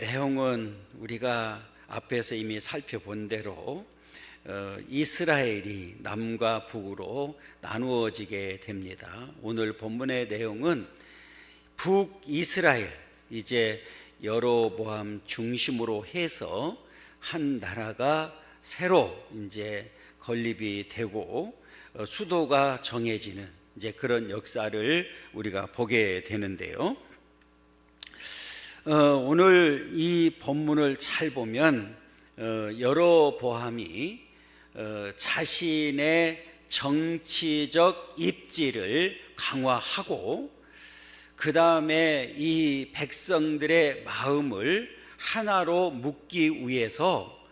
내용은 우리가 앞에서 이미 살펴본 대로 이스라엘이 남과 북으로 나누어지게 됩니다. 오늘 본문의 내용은 북이스라엘, 이제 여로보암 중심으로 해서 한 나라가 새로 이제 건립이 되고 수도가 정해지는 이제 그런 역사를 우리가 보게 되는데요. 오늘 이 본문을 잘 보면 여로보암이 자신의 정치적 입지를 강화하고 그 다음에 이 백성들의 마음을 하나로 묶기 위해서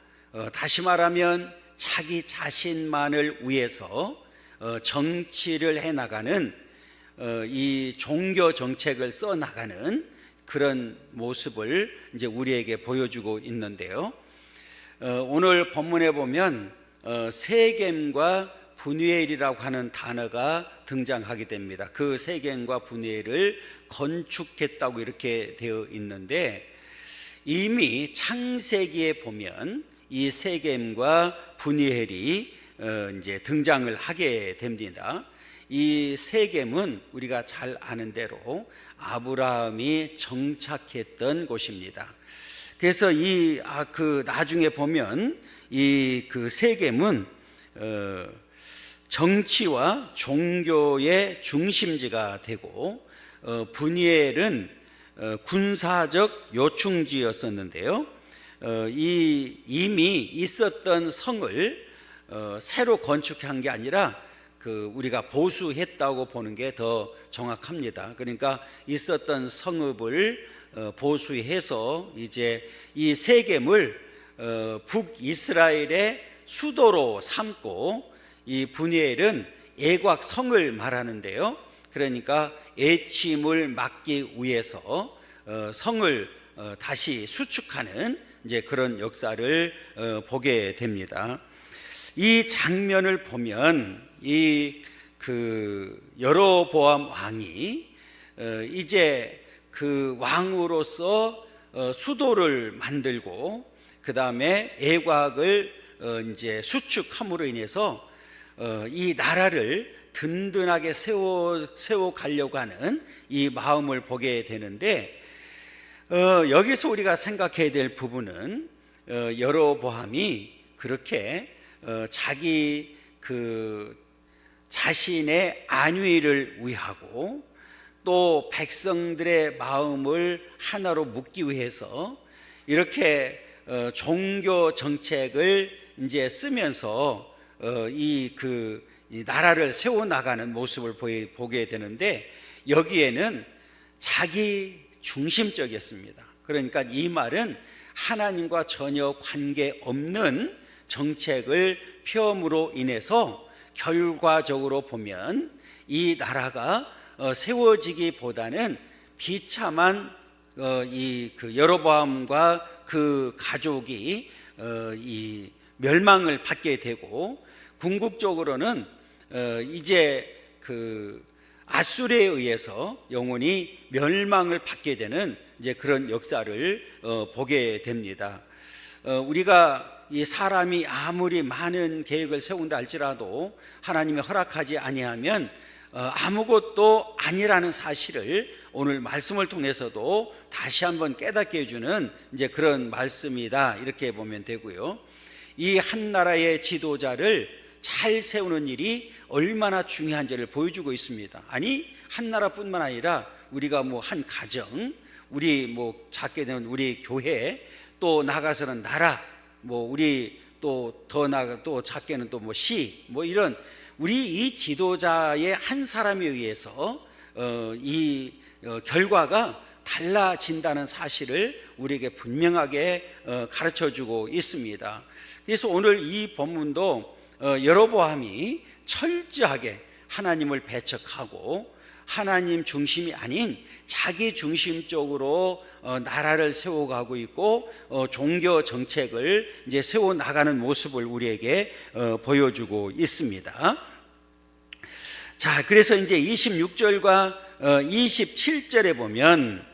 다시 말하면 자기 자신만을 위해서 정치를 해나가는 이 종교 정책을 써나가는 그런 모습을 이제 우리에게 보여주고 있는데요. 오늘 본문에 보면 세겜과 분이엘이라고 하는 단어가 등장하게 됩니다. 그 세겜과 분이엘을 건축했다고 이렇게 되어 있는데 이미 창세기에 보면 이 세겜과 분이엘이 이제 등장을 하게 됩니다. 이 세겜은 우리가 잘 아는 대로 아브라함이 정착했던 곳입니다. 그래서 나중에 보면 그 세겜은 정치와 종교의 중심지가 되고 분이엘은 군사적 요충지였었는데요. 이미 있었던 성을 새로 건축한 게 아니라 우리가 보수했다고 보는 게 더 정확합니다. 그러니까 있었던 성읍을 보수해서 이제 이 세겜을 북이스라엘의 수도로 삼고 이 분이엘은 애곽성을 말하는데요. 그러니까 애침을 막기 위해서 성을 다시 수축하는 이제 그런 역사를 보게 됩니다. 이 장면을 보면 여로보암 왕이 이제 그 왕으로서 수도를 만들고 그 다음에 애곽을 이제 수축함으로 인해서 이 나라를 든든하게 세워 가려고 하는 이 마음을 보게 되는데 여기서 우리가 생각해야 될 부분은 여로보암이 그렇게 자기 자신의 안위를 위하고 또 백성들의 마음을 하나로 묶기 위해서 이렇게 종교 정책을 이제 쓰면서 이 나라를 세워나가는 모습을 보게 되는데 여기에는 자기 중심적이었습니다. 그러니까 이 말은 하나님과 전혀 관계없는 정책을 펴옴으로 인해서 결과적으로 보면 이 나라가 세워지기보다는 비참한 여로보암과 그 가족이 이 멸망을 받게 되고 궁극적으로는 이제 아수르에 의해서 영원히 멸망을 받게 되는 이제 그런 역사를 보게 됩니다. 우리가 이 사람이 아무리 많은 계획을 세운다 할지라도 하나님이 허락하지 아니하면 아무것도 아니라는 사실을 오늘 말씀을 통해서도 다시 한번 깨닫게 해주는 이제 그런 말씀이다 이렇게 보면 되고요. 이 한 나라의 지도자를 잘 세우는 일이 얼마나 중요한지를 보여주고 있습니다. 아니 한 나라뿐만 아니라 우리가 한 가정, 우리 작게 되면 우리 교회, 또 나가서는 나라, 우리 또 더 나가 또 작게는 또 시 이런 우리 이 지도자의 한 사람에 의해서 이 결과가 달라진다는 사실을 우리에게 분명하게 가르쳐주고 있습니다. 그래서 오늘 이 본문도 여로보암이 철저하게 하나님을 배척하고 하나님 중심이 아닌 자기 중심적으로 나라를 세워가고 있고 종교 정책을 이제 세워나가는 모습을 우리에게 보여주고 있습니다. 자, 그래서 이제 26절과 27절에 보면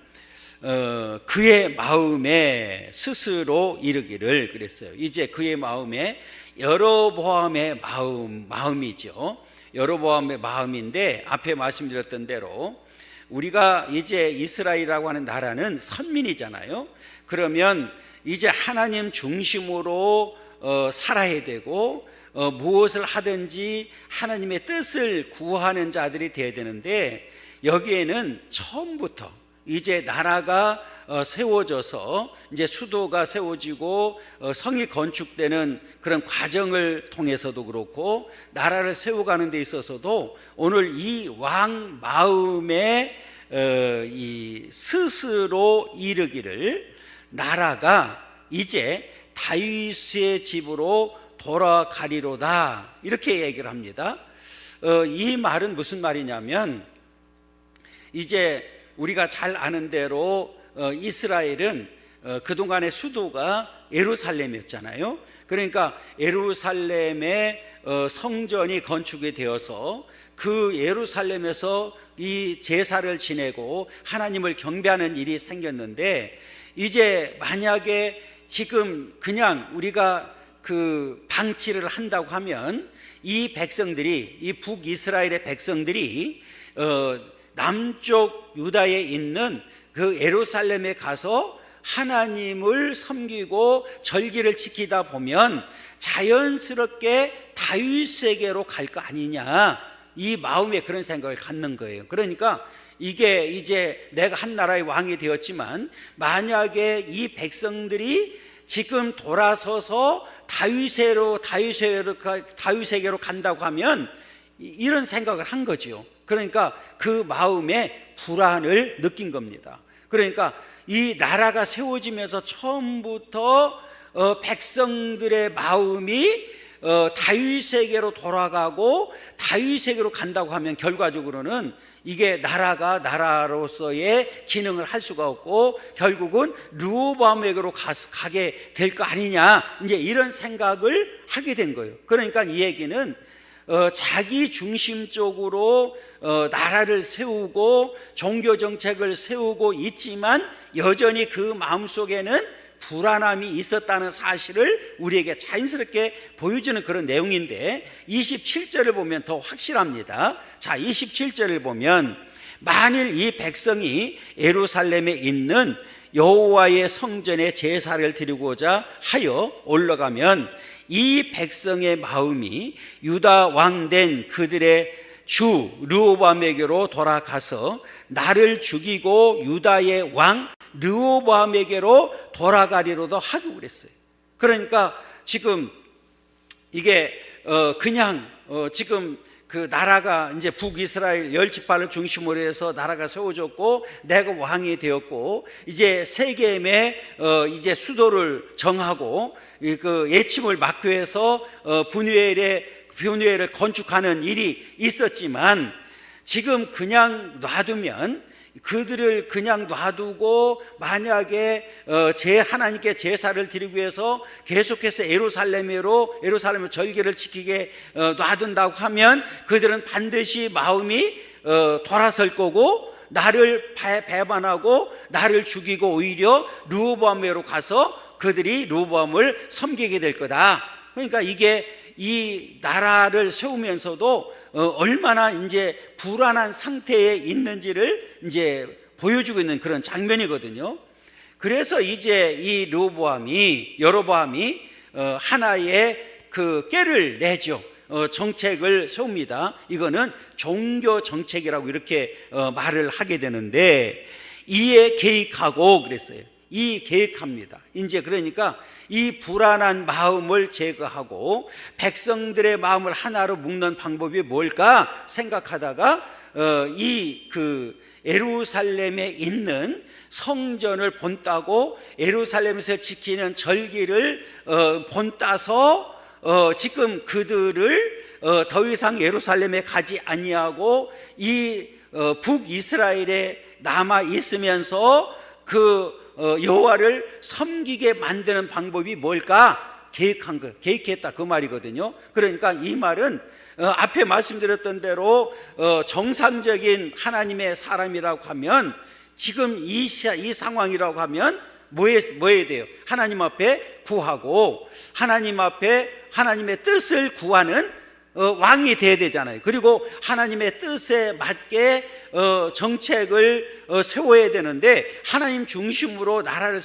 그의 마음에 스스로 이르기를 그랬어요. 이제 그의 마음에 여로보암의 마음이죠. 여로보암의 마음인데 앞에 말씀드렸던 대로 우리가 이제 이스라엘이라고 하는 나라는 선민이잖아요. 그러면 이제 하나님 중심으로 살아야 되고 무엇을 하든지 하나님의 뜻을 구하는 자들이 되어야 되는데 여기에는 처음부터 이제 나라가 세워져서 이제 수도가 세워지고 성이 건축되는 그런 과정을 통해서도 그렇고 나라를 세워가는 데 있어서도 오늘 이 왕 마음에 이 스스로 이르기를 나라가 이제 다윗의 집으로 돌아가리로다 이렇게 얘기를 합니다. 이 말은 무슨 말이냐면 이제 우리가 잘 아는 대로 이스라엘은 그동안의 수도가 예루살렘이었잖아요. 그러니까 예루살렘의 성전이 건축이 되어서 그 예루살렘에서 이 제사를 지내고 하나님을 경배하는 일이 생겼는데 이제 만약에 지금 그냥 우리가 그 방치를 한다고 하면 이 백성들이 이 북이스라엘의 백성들이 남쪽 유다에 있는 그 예루살렘에 가서 하나님을 섬기고 절기를 지키다 보면 자연스럽게 다윗에게로 갈 거 아니냐 이 마음에 그런 생각을 갖는 거예요. 그러니까 이게 이제 내가 한 나라의 왕이 되었지만 만약에 이 백성들이 지금 돌아서서 다윗에게로 간다고 하면 이런 생각을 한 거죠. 그러니까 그 마음에 불안을 느낀 겁니다. 그러니까 이 나라가 세워지면서 처음부터 백성들의 마음이 다윗에게로 돌아가고 다윗에게로 간다고 하면 결과적으로는 이게 나라가 나라로서의 기능을 할 수가 없고 결국은 르호보암에게로 가게 될 거 아니냐 이제 이런 생각을 하게 된 거예요. 그러니까 이 얘기는 자기 중심적으로 나라를 세우고 종교 정책을 세우고 있지만 여전히 그 마음속에는 불안함이 있었다는 사실을 우리에게 자연스럽게 보여주는 그런 내용인데 27절을 보면 더 확실합니다. 자, 27절을 보면 만일 이 백성이 예루살렘에 있는 여호와의 성전에 제사를 드리고자 하여 올라가면 이 백성의 마음이 유다 왕 된 그들의 주 르호보암에게로 돌아가서 나를 죽이고 유다의 왕 르호보암에게로 돌아가리로도 하고 그랬어요. 그러니까 지금 이게 그냥 지금 그 나라가 이제 북이스라엘 10지파를 중심으로 해서 나라가 세워졌고 내가 왕이 되었고 이제 세겜에 이제 수도를 정하고 그 예침을 막기 위해서 분회를 건축하는 일이 있었지만 지금 그냥 놔두면 그들을 그냥 놔두고 만약에 하나님께 제사를 드리기 위해서 계속해서 예루살렘으로 절기를 지키게 놔둔다고 하면 그들은 반드시 마음이 돌아설 거고 나를 배반하고 나를 죽이고 오히려 르호보암으로 가서 그들이 르호보암을 섬기게 될 거다. 그러니까 이게 이 나라를 세우면서도 얼마나 이제 불안한 상태에 있는지를 이제 보여주고 있는 그런 장면이거든요. 그래서 이제 이 여로보암이 하나의 그 꾀를 내죠. 정책을 세웁니다. 이거는 종교 정책이라고 이렇게 말을 하게 되는데 이에 계획하고 그랬어요. 이 계획합니다. 이제 그러니까 이 불안한 마음을 제거하고 백성들의 마음을 하나로 묶는 방법이 뭘까 생각하다가 이 그 예루살렘에 있는 성전을 본따고 예루살렘에서 지키는 절기를 본따서 지금 그들을 더 이상 예루살렘에 가지 아니하고 이 북이스라엘에 남아 있으면서 그 여호와를 섬기게 만드는 방법이 뭘까 계획했다 그 말이거든요. 그러니까 이 말은 앞에 말씀드렸던 대로 정상적인 하나님의 사람이라고 하면 지금 이 상황이라고 하면 뭐 해야 돼요? 하나님 앞에 구하고 하나님 앞에 하나님의 뜻을 구하는 왕이 돼야 되잖아요. 그리고 하나님의 뜻에 맞게 정책을 세워야 되는데, 하나님 중심으로 나라를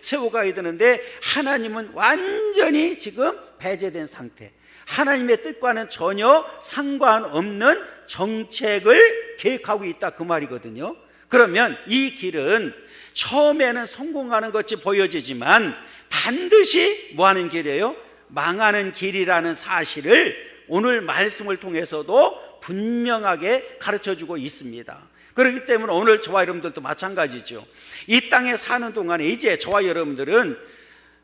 세워가야 되는데, 하나님은 완전히 지금 배제된 상태, 하나님의 뜻과는 전혀 상관없는 정책을 계획하고 있다, 그 말이거든요. 그러면 이 길은 처음에는 성공하는 것이 보여지지만 반드시 뭐 하는 길이에요? 망하는 길이라는 사실을 오늘 말씀을 통해서도 분명하게 가르쳐주고 있습니다. 그렇기 때문에 오늘 저와 여러분들도 마찬가지죠. 이 땅에 사는 동안에 이제 저와 여러분들은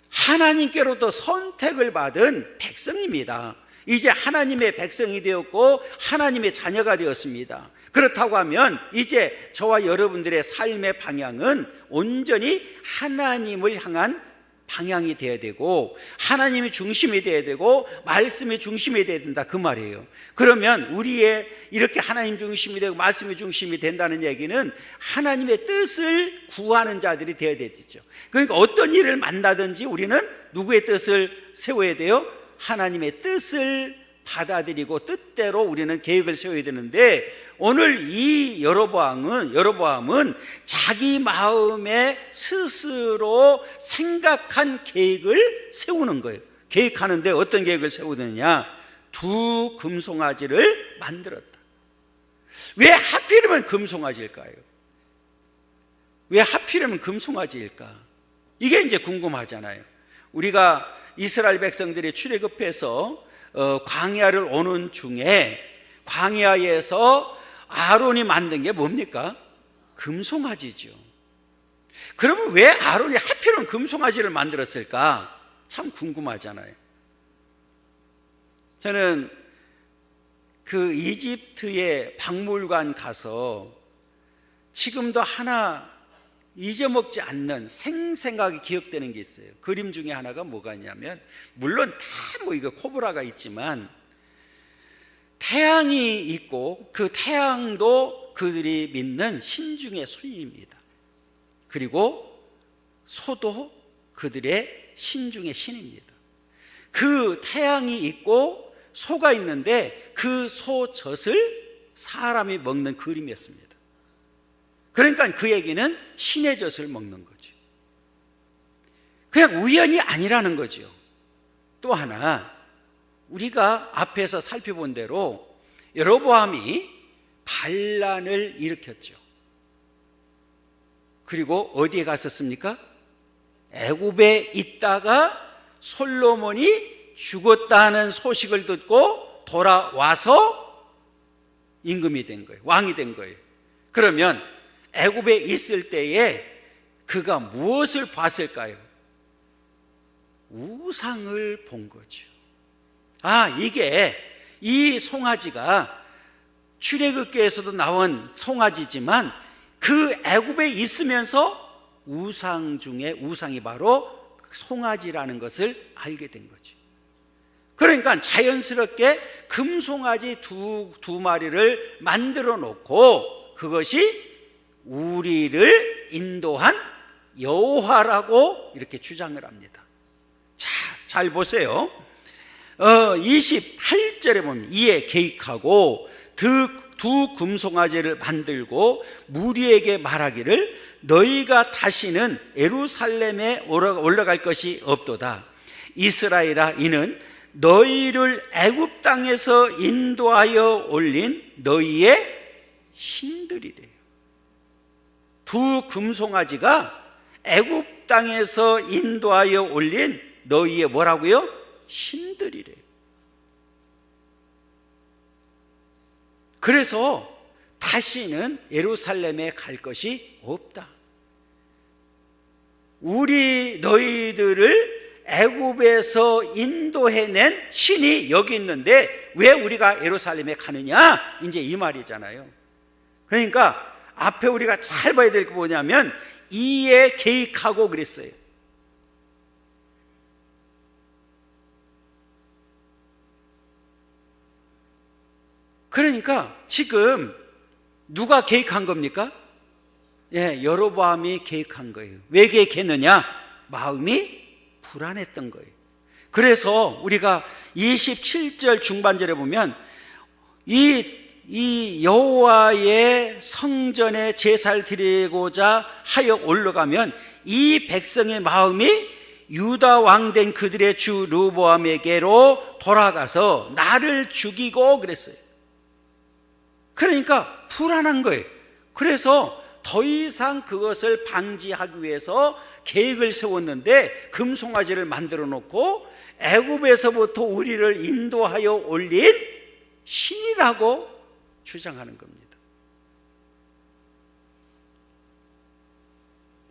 하나님께로부터 선택을 받은 백성입니다. 이제 하나님의 백성이 되었고 하나님의 자녀가 되었습니다. 그렇다고 하면 이제 저와 여러분들의 삶의 방향은 온전히 하나님을 향한 방향이 되어야 되고, 하나님이 중심이 되어야 되고, 말씀이 중심이 되어야 된다, 그 말이에요. 그러면 우리의 이렇게 하나님 중심이 되고 말씀이 중심이 된다는 얘기는 하나님의 뜻을 구하는 자들이 되어야 되죠. 그러니까 어떤 일을 만나든지 우리는 누구의 뜻을 세워야 돼요? 하나님의 뜻을 받아들이고 뜻대로 우리는 계획을 세워야 되는데, 오늘 이 여로보암은 자기 마음에 스스로 생각한 계획을 세우는 거예요. 계획하는데 어떤 계획을 세우느냐? 두 금송아지를 만들었다. 왜 하필이면 금송아지일까요? 왜 하필이면 금송아지일까? 이게 이제 궁금하잖아요. 우리가 이스라엘 백성들이 출애굽해서 광야를 오는 중에 광야에서 아론이 만든 게 뭡니까? 금송아지죠. 그러면 왜 아론이 하필은 금송아지를 만들었을까? 참 궁금하잖아요. 저는 그 이집트의 박물관 가서 지금도 하나 잊어먹지 않는 생생하게 기억되는 게 있어요. 그림 중에 하나가 뭐가 있냐면, 물론 다 뭐 이거 코브라가 있지만 태양이 있고 그 태양도 그들이 믿는 신중의 손입니다. 그리고 소도 그들의 신중의 신입니다. 그 태양이 있고 소가 있는데 그 소 젖을 사람이 먹는 그림이었습니다. 그러니까 그 얘기는 신의 젖을 먹는 거죠. 그냥 우연이 아니라는 거죠. 또 하나, 우리가 앞에서 살펴본 대로 여로보암이 반란을 일으켰죠. 그리고 어디에 갔었습니까? 애굽에 있다가 솔로몬이 죽었다는 소식을 듣고 돌아와서 임금이 된 거예요. 왕이 된 거예요. 그러면 애굽에 있을 때에 그가 무엇을 봤을까요? 우상을 본 거죠. 이게 이 송아지가 출애굽기에서도 나온 송아지지만 그 애굽에 있으면서 우상 중에 우상이 바로 송아지라는 것을 알게 된 거죠. 그러니까 자연스럽게 금송아지 두 마리를 만들어 놓고 그것이 우리를 인도한 여호와라고 이렇게 주장을 합니다. 자, 잘 보세요. 28절에 보면 이에 계획하고 두 금송아지를 만들고 무리에게 말하기를 너희가 다시는 예루살렘에 올라갈 것이 없도다. 이스라엘아, 이는 너희를 애굽 땅에서 인도하여 올린 너희의 신들이래요. 두 금송아지가 애굽 땅에서 인도하여 올린 너희의 뭐라고요? 신들이래요. 그래서 다시는 예루살렘에 갈 것이 없다. 너희들을 애굽에서 인도해낸 신이 여기 있는데 왜 우리가 예루살렘에 가느냐? 이제 이 말이잖아요. 그러니까 앞에 우리가 잘 봐야 될 게 뭐냐면 이에 계획하고 그랬어요. 그러니까 지금 누가 계획한 겁니까? 여로보암이 계획한 거예요. 왜 계획했느냐? 마음이 불안했던 거예요. 그래서 우리가 27절 중반절에 보면 이 여호와의 성전에 제사를 드리고자 하여 올라가면 이 백성의 마음이 유다 왕 된 그들의 주 르호보암에게로 돌아가서 나를 죽이고 그랬어요. 그러니까 불안한 거예요. 그래서 더 이상 그것을 방지하기 위해서 계획을 세웠는데 금송아지를 만들어 놓고 애굽에서부터 우리를 인도하여 올린 신이라고 주장하는 겁니다.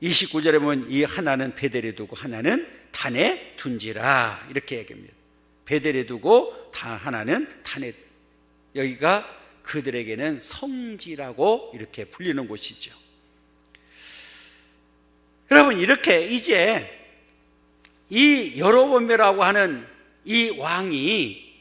29절에 보면 이 하나는 베델에 두고 하나는 단에 둔지라 이렇게 얘기합니다. 베델에 두고 하나는 단에, 여기가 그들에게는 성지라고 이렇게 불리는 곳이죠. 여러분, 이렇게 이제 이 여로보암이라고 하는 이 왕이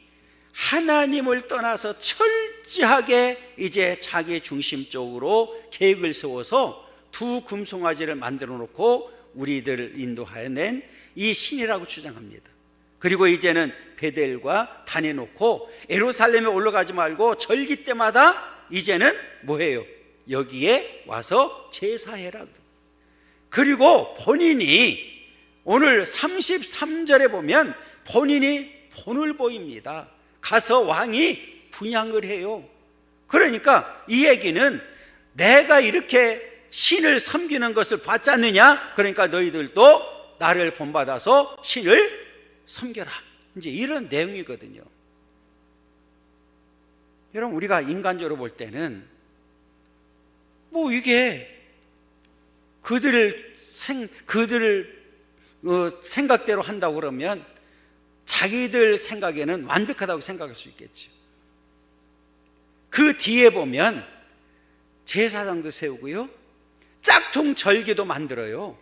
하나님을 떠나서 철저하게 이제 자기 중심적으로 계획을 세워서 두 금송아지를 만들어 놓고 우리들을 인도하여 낸 이 신이라고 주장합니다. 그리고 이제는 베델과 단에 놓고 예루살렘에 올라가지 말고 절기 때마다 이제는 뭐해요? 여기에 와서 제사해라. 그리고 본인이 오늘 33절에 보면 본인이 본을 보입니다. 가서 왕이 분향을 해요. 그러니까 이 얘기는 내가 이렇게 신을 섬기는 것을 봤지 않느냐? 그러니까 너희들도 나를 본받아서 신을 섬겨라. 이제 이런 내용이거든요. 여러분, 우리가 인간적으로 볼 때는 뭐 이게 그들을 생각대로 한다고 그러면 자기들 생각에는 완벽하다고 생각할 수 있겠죠. 그 뒤에 보면 제사장도 세우고요, 짝퉁 절기도 만들어요.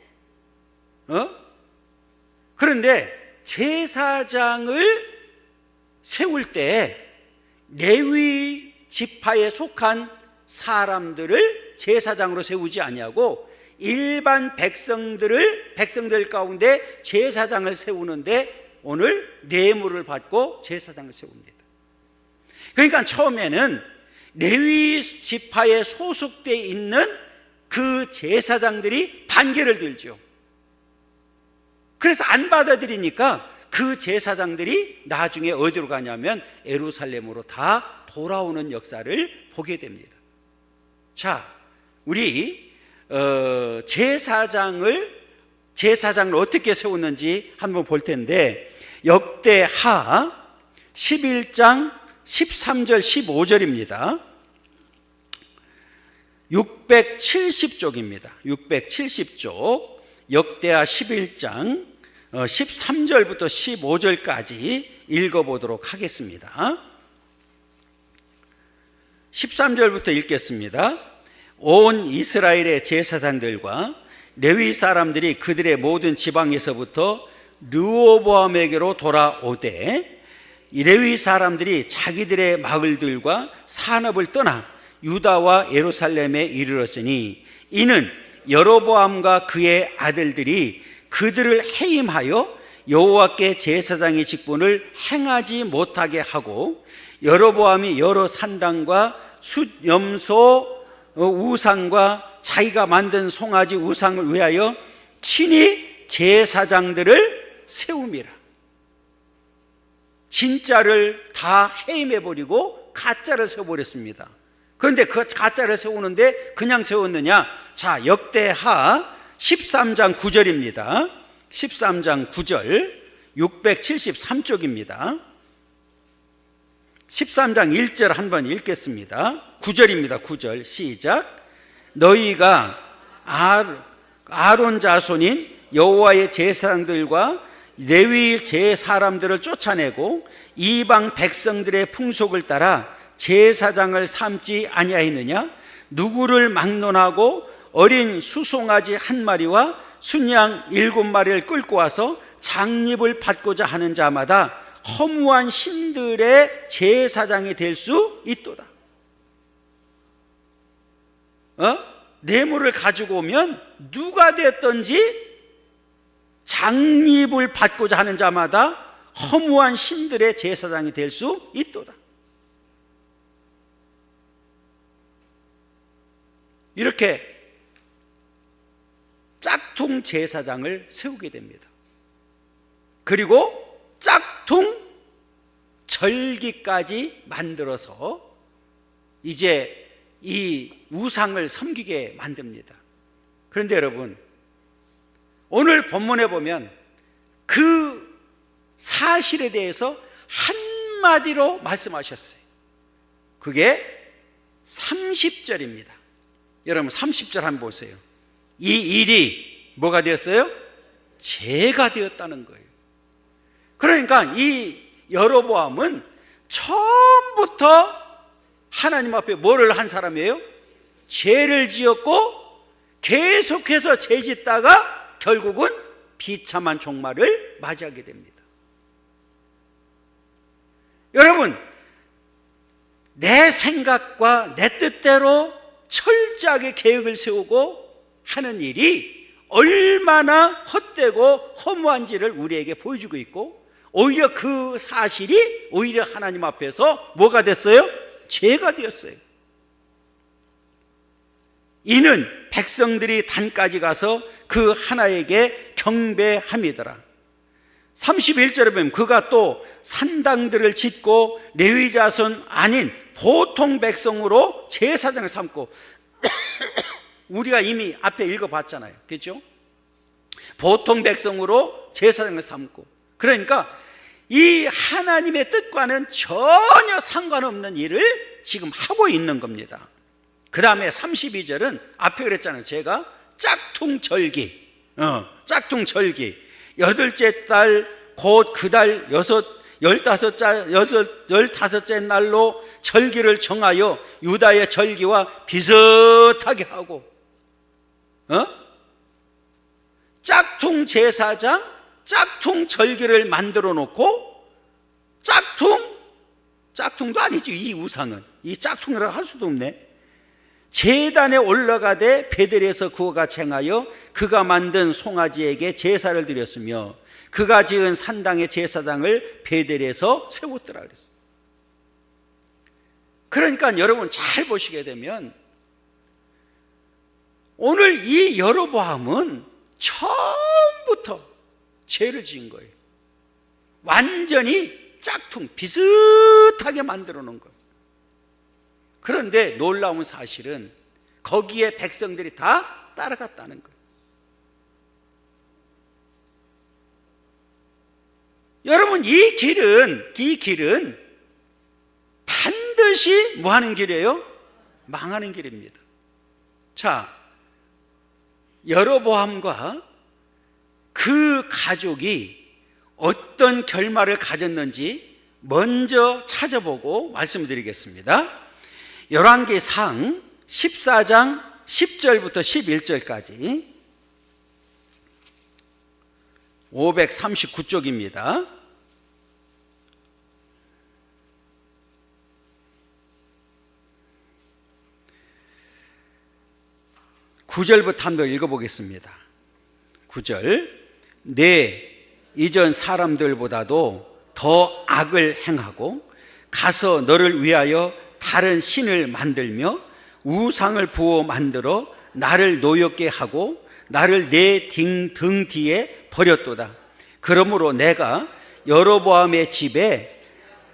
그런데 제사장을 세울 때 레위 지파에 속한 사람들을 제사장으로 세우지 아니하고 일반 백성들 가운데 제사장을 세우는데 오늘 뇌물을 받고 제사장을 세웁니다. 그러니까 처음에는 레위 지파에 소속되어 있는 그 제사장들이 반개를 들죠. 그래서 안 받아들이니까 그 제사장들이 나중에 어디로 가냐면 예루살렘으로 다 돌아오는 역사를 보게 됩니다. 자, 우리 제사장을 어떻게 세웠는지 한번 볼 텐데, 역대하 11장 13절 15절입니다. 670쪽입니다. 670쪽 역대하 11장 13절부터 15절까지 읽어보도록 하겠습니다. 13절부터 읽겠습니다. 온 이스라엘의 제사장들과 레위 사람들이 그들의 모든 지방에서부터 르호보암에게로 돌아오되, 레위 사람들이 자기들의 마을들과 산업을 떠나 유다와 예루살렘에 이르렀으니, 이는 여로보암과 그의 아들들이 그들을 해임하여 여호와께 제사장의 직분을 행하지 못하게 하고, 여로보암이 여러 산당과 숫염소 우상과 자기가 만든 송아지 우상을 위하여 친히 제사장들을 세움이라. 진짜를 다 해임해버리고 가짜를 세워버렸습니다. 그런데 그 가짜를 세우는데 그냥 세웠느냐? 자, 역대하 13장 9절입니다. 13장 9절 673쪽입니다. 13장 1절 한번 읽겠습니다. 9절입니다. 9절 시작. 너희가 아론 자손인 여호와의 제사장들과 레위 제사람들을 쫓아내고 이방 백성들의 풍속을 따라 제사장을 삼지 아니하였느냐? 누구를 막론하고 어린 수송아지 한 마리와 순양 7마리를 끌고 와서 장립을 받고자 하는 자마다 허무한 신들의 제사장이 될 수 있도다. 뇌물을 가지고 오면 누가 됐든지 장립을 받고자 하는 자마다 허무한 신들의 제사장이 될 수 있도다. 이렇게 짝퉁 제사장을 세우게 됩니다. 그리고 짝퉁 절기까지 만들어서 이제 이 우상을 섬기게 만듭니다. 그런데 여러분, 오늘 본문에 보면 그 사실에 대해서 한마디로 말씀하셨어요. 그게 30절입니다. 여러분 30절 한번 보세요. 이 일이 뭐가 되었어요? 죄가 되었다는 거예요. 그러니까 이 여로보암은 처음부터 하나님 앞에 뭐를 한 사람이에요? 죄를 지었고 계속해서 죄 짓다가 결국은 비참한 종말을 맞이하게 됩니다. 여러분, 내 생각과 내 뜻대로 철저하게 계획을 세우고 하는 일이 얼마나 헛되고 허무한지를 우리에게 보여주고 있고, 오히려 그 사실이 오히려 하나님 앞에서 뭐가 됐어요? 죄가 되었어요. 이는 백성들이 단까지 가서 그 하나에게 경배함이더라. 31절에 보면 그가 또 산당들을 짓고 레위 자손 아닌 보통 백성으로 제사장을 삼고 우리가 이미 앞에 읽어봤잖아요. 그렇죠? 보통 백성으로 제사장을 삼고, 그러니까 이 하나님의 뜻과는 전혀 상관없는 일을 지금 하고 있는 겁니다. 그 다음에 32절은 앞에 그랬잖아요. 제가 짝퉁절기, 짝퉁절기, 8째 달 곧 그 달 15째 날로 절기를 정하여 유다의 절기와 비슷하게 하고, 짝퉁 제사장, 짝퉁 절기를 만들어 놓고, 짝퉁도 아니지. 이 우상은 이 짝퉁이라고 할 수도 없네. 제단에 올라가되 베델에서 그가 쟁하여 그가 만든 송아지에게 제사를 드렸으며 그가 지은 산당의 제사장을 베델에서 세웠더라 그랬어요. 그러니까 여러분 잘 보시게 되면 오늘 이 여로보암은 처음부터 죄를 지은 거예요. 완전히 짝퉁 비슷하게 만들어 놓은 거예요. 그런데 놀라운 사실은 거기에 백성들이 다 따라갔다는 거예요. 여러분, 이 길은 반드시 뭐 하는 길이에요? 망하는 길입니다. 자, 여로보암과 그 가족이 어떤 결말을 가졌는지 먼저 찾아보고 말씀드리겠습니다. 열왕기상 14장 10절부터 11절까지 539쪽입니다. (9절부터) 한번 읽어보겠습니다. 9절. 내 이전 사람들보다도 더 악을 행하고 가서 너를 위하여 다른 신을 만들며 우상을 부어 만들어 나를 노엽게 하고 나를 내 등 뒤에 버렸도다. 그러므로 내가 여로보암의 집에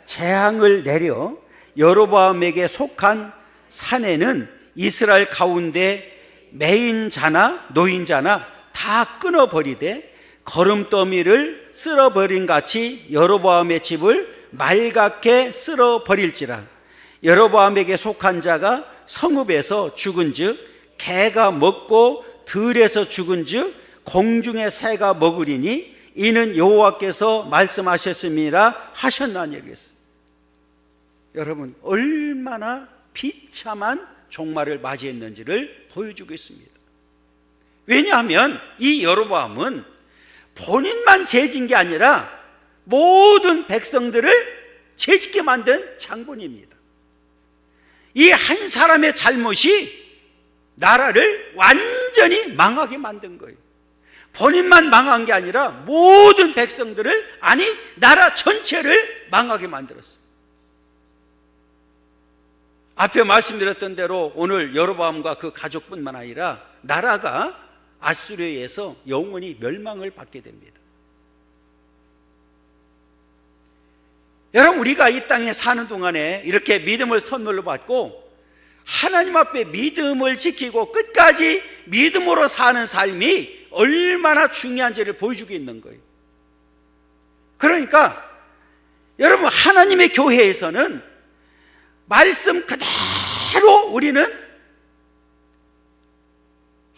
재앙을 내려 여로보암에게 속한 산에는 이스라엘 가운데 매인자나 노인자나 다 끊어버리되 거름더미를 쓸어버린 같이 여로보암의 집을 말갛게 쓸어버릴지라. 여로보암에게 속한 자가 성읍에서 죽은즉 개가 먹고 들에서 죽은즉 공중의 새가 먹으리니 이는 여호와께서 말씀하셨음이라 하셨나니 그랬어요. 여러분, 얼마나 비참한 종말을 맞이했는지를 보여주고 있습니다. 왜냐하면 이 여로보암은 본인만 죄진 게 아니라 모든 백성들을 죄짓게 만든 장본입니다. 이 한 사람의 잘못이 나라를 완전히 망하게 만든 거예요. 본인만 망한 게 아니라 모든 백성들을, 아니 나라 전체를 망하게 만들었어요. 앞에 말씀드렸던 대로 오늘 여로보암과 그 가족뿐만 아니라 나라가 아수르에 의해서 영원히 멸망을 받게 됩니다. 여러분, 우리가 이 땅에 사는 동안에 이렇게 믿음을 선물로 받고 하나님 앞에 믿음을 지키고 끝까지 믿음으로 사는 삶이 얼마나 중요한지를 보여주고 있는 거예요. 그러니까 여러분, 하나님의 교회에서는 말씀 그대로 우리는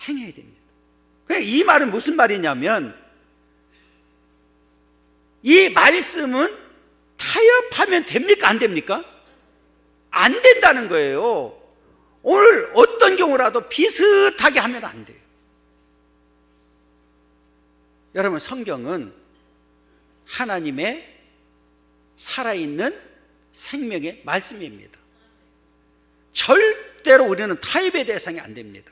행해야 됩니다. 이 말은 무슨 말이냐면, 이 말씀은 타협하면 됩니까? 안 됩니까? 안 된다는 거예요. 오늘 어떤 경우라도 비슷하게 하면 안 돼요. 여러분, 성경은 하나님의 살아있는 생명의 말씀입니다. 절대로 우리는 타협의 대상이 안 됩니다.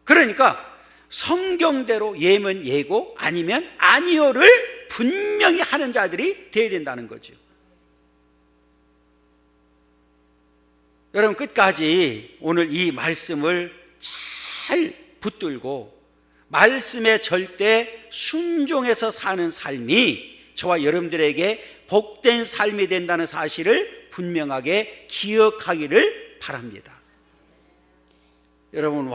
그러니까 성경대로 예면 예고 아니면 아니요를 분명히 하는 자들이 되어야 된다는 거죠. 여러분, 끝까지 오늘 이 말씀을 잘 붙들고 말씀에 절대 순종해서 사는 삶이 저와 여러분들에게 복된 삶이 된다는 사실을 분명하게 기억하기를 바랍니다. 여러분,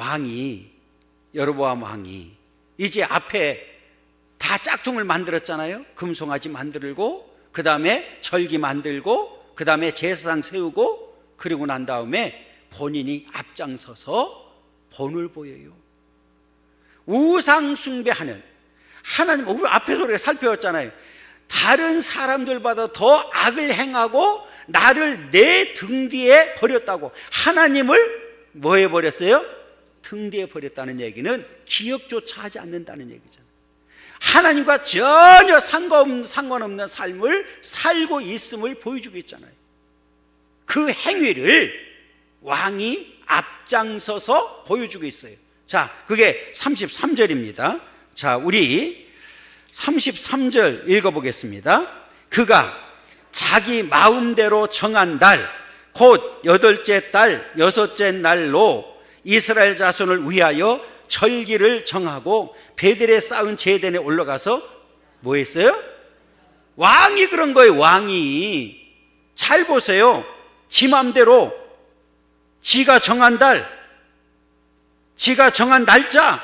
여로보암 왕이 이제 앞에 다 짝퉁을 만들었잖아요. 금송아지 만들고, 그 다음에 절기 만들고, 그 다음에 제사상 세우고, 그리고 난 다음에 본인이 앞장서서 본을 보여요. 우상 숭배하는 하나님, 우리 앞에서 우리가 살펴봤잖아요. 다른 사람들보다 더 악을 행하고 나를 내 등 뒤에 버렸다고. 하나님을 뭐 해버렸어요? 등 뒤에 버렸다는 얘기는 기억조차 하지 않는다는 얘기잖아요. 하나님과 전혀 상관없는 삶을 살고 있음을 보여주고 있잖아요. 그 행위를 왕이 앞장서서 보여주고 있어요. 자, 그게 33절입니다. 자, 우리 33절 읽어보겠습니다. 그가 자기 마음대로 정한 달, 곧 8째 달 6째 날로 이스라엘 자손을 위하여 절기를 정하고 베델에 쌓은 제단에 올라가서 뭐 했어요? 왕이 그런 거예요. 왕이. 잘 보세요. 지 맘대로 지가 정한 달, 지가 정한 날짜,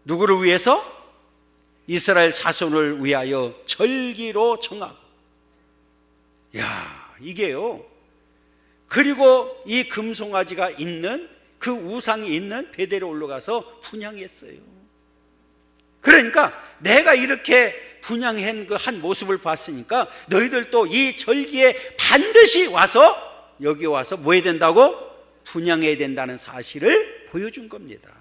누구를 위해서? 이스라엘 자손을 위하여 절기로 정하고. 야, 이게요. 그리고 이 금송아지가 있는, 그 우상이 있는 베델에 올라가서 분향했어요. 그러니까 내가 이렇게 분향한 그 한 모습을 봤으니까 너희들도 이 절기에 반드시 와서, 여기 와서 뭐 해야 된다고? 분향해야 된다는 사실을 보여준 겁니다.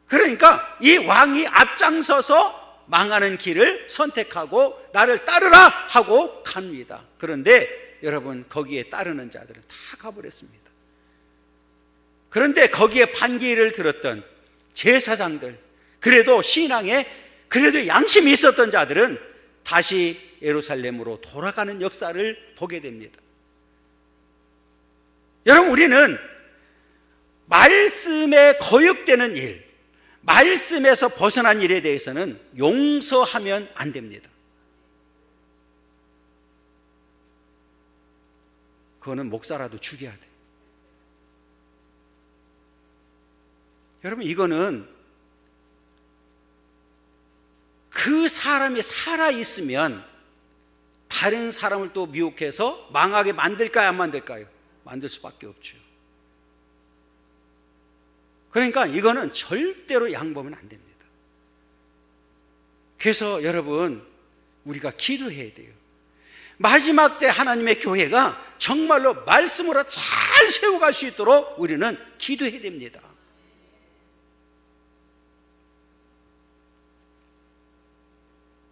그러니까 이 왕이 앞장서서 망하는 길을 선택하고 나를 따르라 하고 갑니다. 그런데 여러분, 거기에 따르는 자들은 다 가버렸습니다. 그런데 거기에 반기를 들었던 제사장들, 그래도 신앙에 그래도 양심이 있었던 자들은 다시 예루살렘으로 돌아가는 역사를 보게 됩니다. 여러분, 우리는 말씀에 거역되는 일, 말씀에서 벗어난 일에 대해서는 용서하면 안 됩니다. 그거는 목사라도 죽여야 돼. 여러분, 이거는 그 사람이 살아있으면 다른 사람을 또 미혹해서 망하게 만들까요, 안 만들까요? 만들 수밖에 없죠. 그러니까 이거는 절대로 양보하면 안 됩니다. 그래서 여러분, 우리가 기도해야 돼요. 마지막 때 하나님의 교회가 정말로 말씀으로 잘 세워갈 수 있도록 우리는 기도해야 됩니다.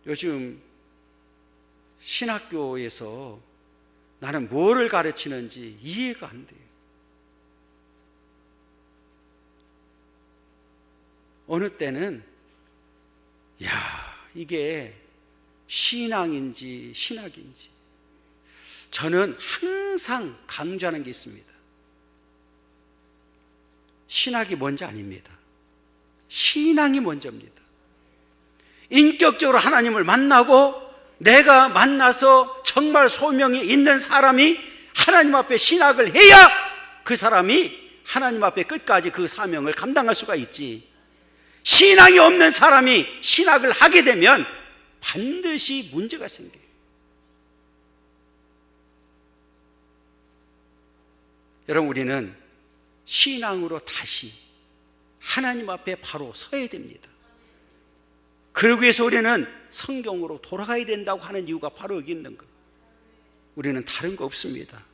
요즘 신학교에서 나는 뭐를 가르치는지 이해가 안 돼요. 어느 때는 이게 신앙인지 신학인지, 저는 항상 강조하는 게 있습니다. 신학이 먼저 아닙니다. 신앙이 먼저입니다. 인격적으로 하나님을 만나고 내가 만나서 정말 소명이 있는 사람이 하나님 앞에 신학을 해야 그 사람이 하나님 앞에 끝까지 그 사명을 감당할 수가 있지. 신앙이 없는 사람이 신학을 하게 되면 반드시 문제가 생겨요. 여러분, 우리는 신앙으로 다시 하나님 앞에 바로 서야 됩니다. 그러기 위해서 우리는 성경으로 돌아가야 된다고 하는 이유가 바로 여기 있는 것. 우리는 다른 거 없습니다.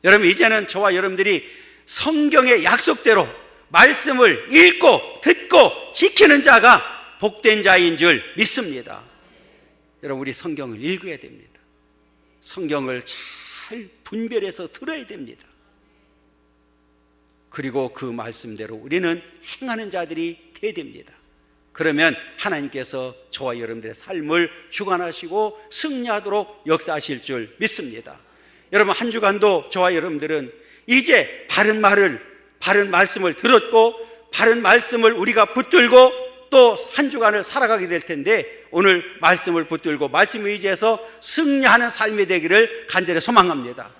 여러분, 이제는 저와 여러분들이 성경의 약속대로 말씀을 읽고 듣고 지키는 자가 복된 자인 줄 믿습니다. 여러분, 우리 성경을 읽어야 됩니다. 성경을 잘 분별해서 들어야 됩니다. 그리고 그 말씀대로 우리는 행하는 자들이 되어야 됩니다. 그러면 하나님께서 저와 여러분들의 삶을 주관하시고 승리하도록 역사하실 줄 믿습니다. 여러분, 한 주간도 저와 여러분들은 이제 바른 말씀을 들었고 바른 말씀을 우리가 붙들고 또 한 주간을 살아가게 될 텐데, 오늘 말씀을 붙들고 말씀을 의지해서 승리하는 삶이 되기를 간절히 소망합니다.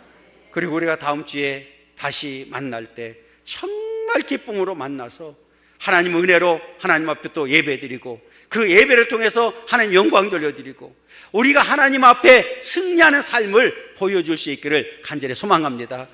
그리고 우리가 다음 주에 다시 만날 때 정말 기쁨으로 만나서 하나님 은혜로 하나님 앞에 또 예배드리고 그 예배를 통해서 하나님 영광 돌려드리고 우리가 하나님 앞에 승리하는 삶을 보여줄 수 있기를 간절히 소망합니다.